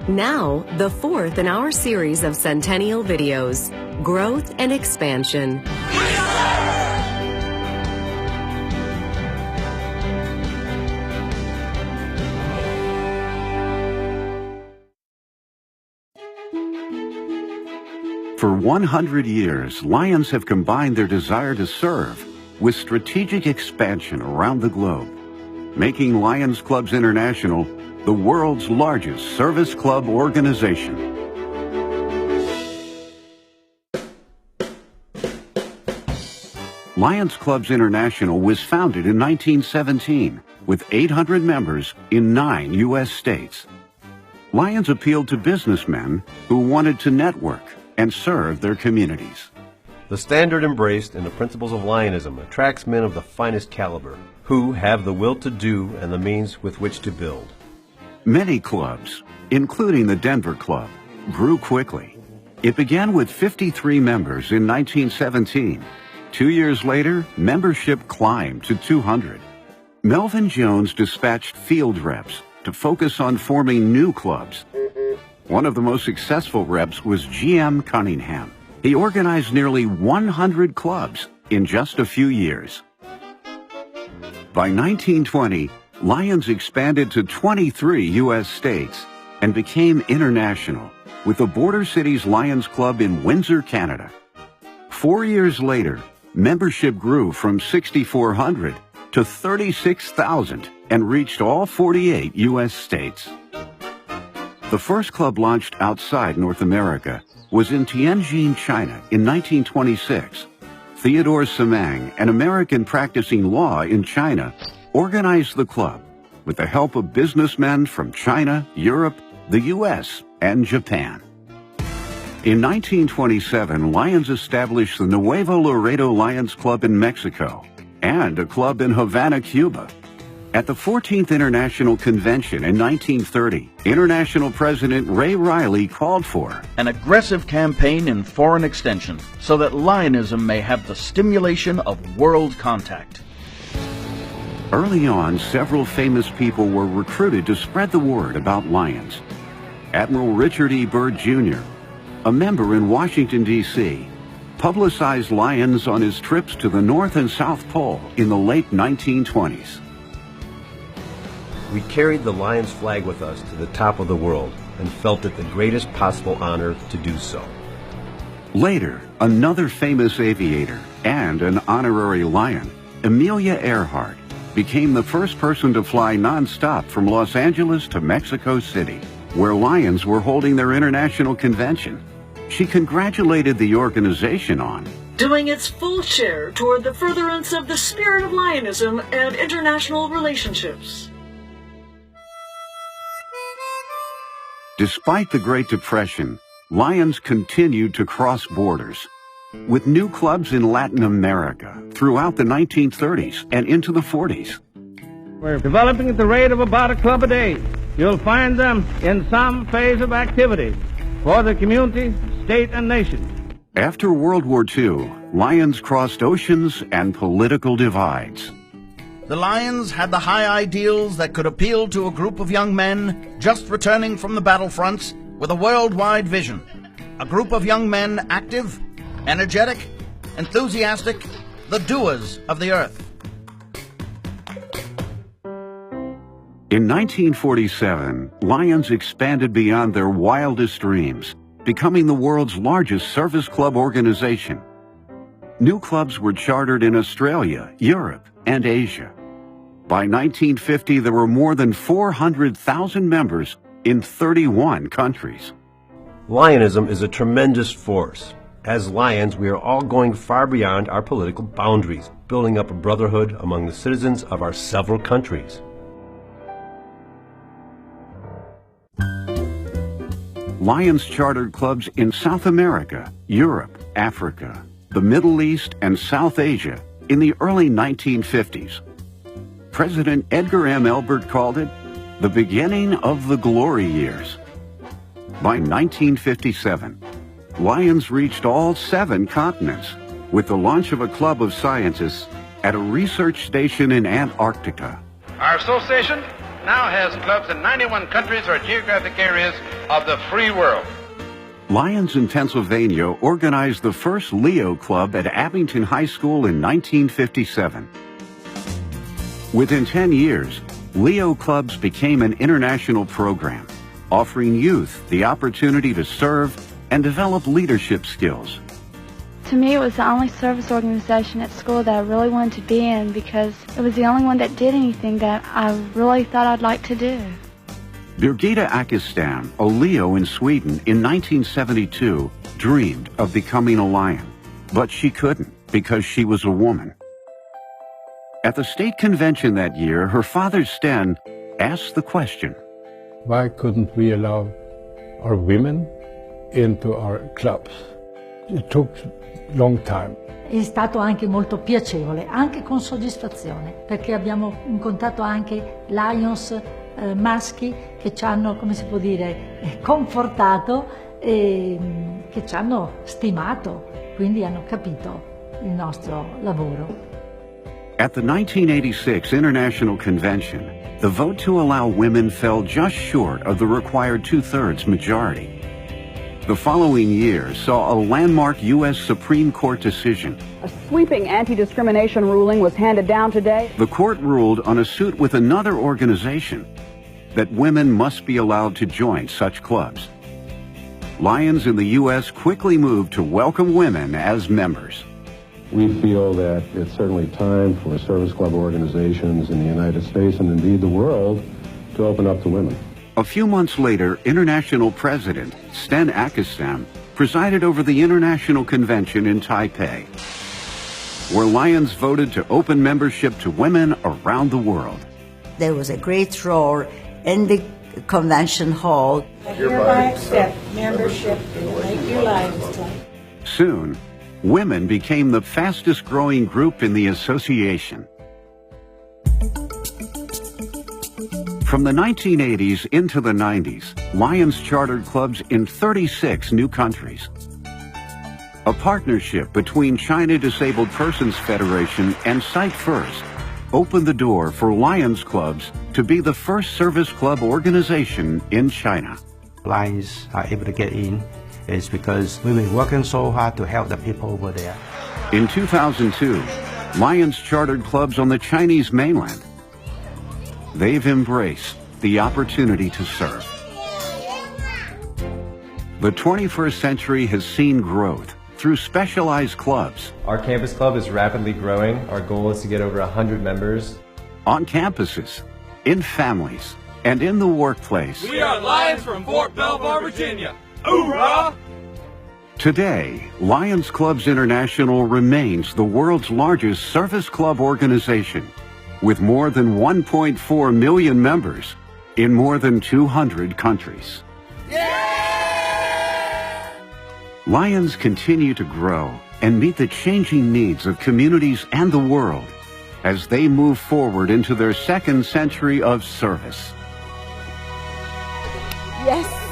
Now, the fourth in our series of Centennial videos, Growth and Expansion. For 100 years, Lions have combined their desire to serve with strategic expansion around the globe, making Lions Clubs International the world's largest service club organization. Lions Clubs International was founded in 1917 with 800 members in 9 U.S. states. Lions appealed to businessmen who wanted to network and serve their communities. The standard embraced in the principles of Lionism attracts men of the finest caliber, who have the will to do and the means with which to build. Many clubs, including the Denver Club, grew quickly. It began with 53 members in 1917. 2 years later, membership climbed to 200. Melvin Jones dispatched field reps to focus on forming new clubs. One of the most successful reps was G.M. Cunningham. He organized nearly 100 clubs in just a few years. By 1920, Lions expanded to 23 U.S. states and became international, with the Border Cities Lions Club in Windsor, Canada. 4 years later, membership grew from 6,400 to 36,000 and reached all 48 U.S. states. The first club launched outside North America was in Tianjin, China in 1926. Theodore Semang, an American practicing law in China, organized the club with the help of businessmen from China, Europe, the U.S., and Japan. In 1927, Lions established the Nuevo Laredo Lions Club in Mexico and a club in Havana, Cuba. At the 14th International Convention in 1930, International President Ray Riley called for an aggressive campaign in foreign extension so that Lionism may have the stimulation of world contact. Early on, several famous people were recruited to spread the word about Lions. Admiral Richard E. Byrd, Jr., a member in Washington, D.C., publicized Lions on his trips to the North and South Pole in the late 1920s. We carried the Lions flag with us to the top of the world and felt it the greatest possible honor to do so. Later, another famous aviator and an honorary Lion, Amelia Earhart, became the first person to fly nonstop from Los Angeles to Mexico City, where Lions were holding their international convention. She congratulated the organization on doing its full share toward the furtherance of the spirit of Lionism and international relationships. Despite the Great Depression, Lions continued to cross borders, with new clubs in Latin America throughout the 1930s and into the 40s. We're developing at the rate of about a club a day. You'll find them in some phase of activity for the community, state, and nation. After World War II, Lions crossed oceans and political divides. The Lions had the high ideals that could appeal to a group of young men just returning from the battlefronts with a worldwide vision. A group of young men active, energetic, enthusiastic, the doers of the earth. In 1947, Lions expanded beyond their wildest dreams, becoming the world's largest service club organization. New clubs were chartered in Australia, Europe, and Asia. By 1950, there were more than 400,000 members in 31 countries. Lionism is a tremendous force. As Lions, we are all going far beyond our political boundaries, building up a brotherhood among the citizens of our several countries. Lions chartered clubs in South America, Europe, Africa, the Middle East, and South Asia in the early 1950s. President Edgar M. Elbert called it the beginning of the glory years. By 1957, Lions reached all 7 continents with the launch of a club of scientists at a research station in Antarctica. Our association now has clubs in 91 countries or geographic areas of the free world. Lions in Pennsylvania organized the first Leo Club at Abington High School in 1957. Within 10 years, Leo Clubs became an international program, offering youth the opportunity to serve and develop leadership skills. To me, it was the only service organization at school that I really wanted to be in because it was the only one that did anything that I really thought I'd like to do. Birgitta Akestam, a Leo in Sweden in 1972, dreamed of becoming a Lion, but she couldn't because she was a woman. At the state convention that year, her father Sten asked the question, why couldn't we allow our women into our clubs? It took a long time. È stato anche molto piacevole, anche con soddisfazione, perché abbiamo incontrato anche Lions maschi che ci hanno, come si può dire, confortato e che ci hanno stimato, quindi hanno capito il nostro lavoro. At the 1986 International Convention, the vote to allow women fell just short of the required two-thirds majority. The following year saw a landmark U.S. Supreme Court decision. A sweeping anti-discrimination ruling was handed down today. The court ruled on a suit with another organization that women must be allowed to join such clubs. Lions in the U.S. quickly moved to welcome women as members. We feel that it's certainly time for service club organizations in the United States and indeed the world to open up to women. A few months later, International President Sten Akestam presided over the International Convention in Taipei, where Lions voted to open membership to women around the world. There was a great roar in the convention hall. I hereby accept membership in the Lakeview Lions Club. Soon, women became the fastest growing group in the association. From the 1980s into the 90s, Lions chartered clubs in 36 new countries. A partnership between China Disabled Persons Federation and Sight First opened the door for Lions clubs to be the first service club organization in China. Lions are able to get in is because we've been working so hard to help the people over there. In 2002, Lions chartered clubs on the Chinese mainland. They've embraced the opportunity to serve. The 21st century has seen growth through specialized clubs. Our campus club is rapidly growing. Our goal is to get over 100 members. On campuses, in families, and in the workplace. We are Lions from Fort Belvoir, Virginia. Hoorah! Today, Lions Clubs International remains the world's largest service club organization, with more than 1.4 million members in more than 200 countries. Yeah! Lions continue to grow and meet the changing needs of communities and the world as they move forward into their second century of service. Yes.